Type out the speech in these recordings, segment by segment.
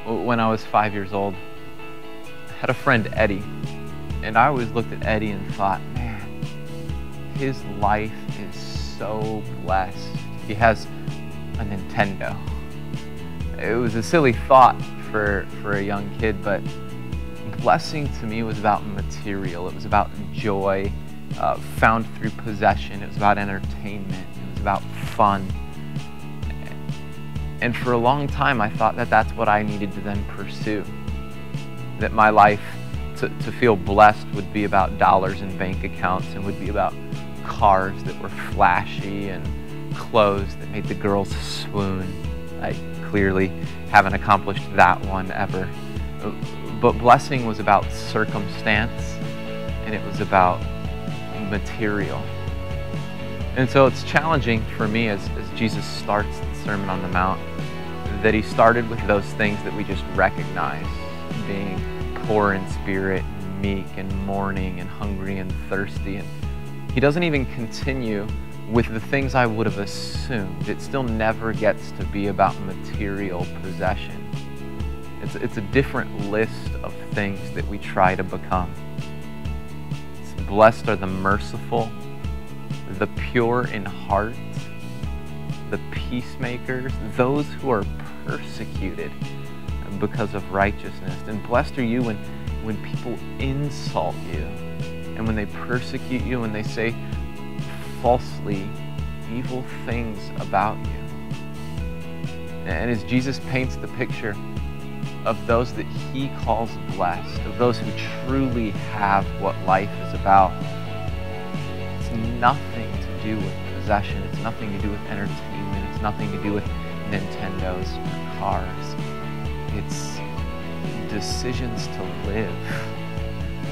When I was 5 years old, I had a friend, Eddie, and I always looked at Eddie and thought, man, his life is so blessed. He has a Nintendo. It was a silly thought for a young kid, but blessing to me was about material. It was about joy found through possession. It was about entertainment. It was about fun. And for a long time, I thought that that's what I needed to then pursue. That my life, to feel blessed, would be about dollars in bank accounts and would be about cars that were flashy and clothes that made the girls swoon. I clearly haven't accomplished that one ever. But blessing was about circumstance, and it was about material. And so it's challenging for me as Jesus starts the Sermon on the Mount, that he started with those things that we just recognize, being poor in spirit, and meek, and mourning, and hungry, and thirsty. And he doesn't even continue with the things I would have assumed. It still never gets to be about material possession. It's a different list of things that we try to become. It's blessed are the merciful, the pure in heart, the peacemakers, those who are persecuted because of righteousness. And blessed are you when people insult you and when they persecute you, when they say falsely evil things about you. And as Jesus paints the picture of those that he calls blessed, of those who truly have what life is about, it's nothing to do with possession. It's nothing to do with entertainment. It's nothing to do with Nintendos or cars. It's decisions to live.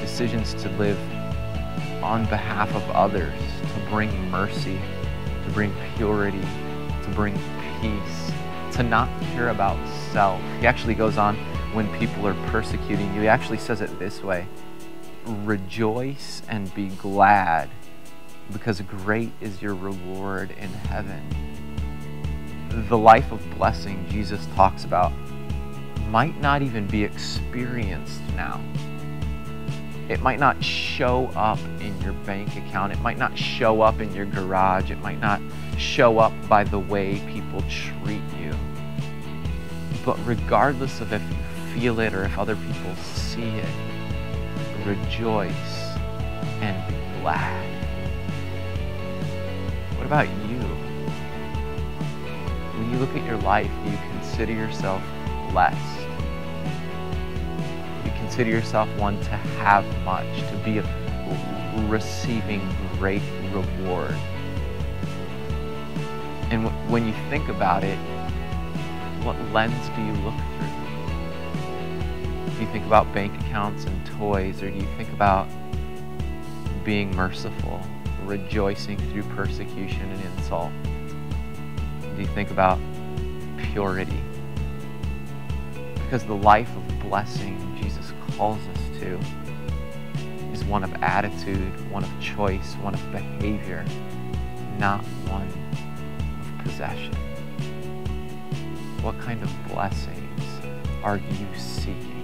Decisions to live on behalf of others, to bring mercy, to bring purity, to bring peace, to not care about self. He actually goes on, when people are persecuting you, he actually says it this way: rejoice and be glad, because great is your reward in heaven. The life of blessing Jesus talks about might not even be experienced now. It might not show up in your bank account. It might not show up in your garage. It might not show up by the way people treat you. But regardless of if you feel it or if other people see it, rejoice and be glad. What about you? When you look at your life, do you consider yourself blessed? Do you consider yourself one to have much, to be receiving great reward? And when you think about it, what lens do you look through? Do you think about bank accounts and toys, or do you think about being merciful, rejoicing through persecution and insult? Do you think about purity? Because the life of blessing Jesus calls us to is one of attitude, one of choice, one of behavior, not one of possession. What kind of blessings are you seeking?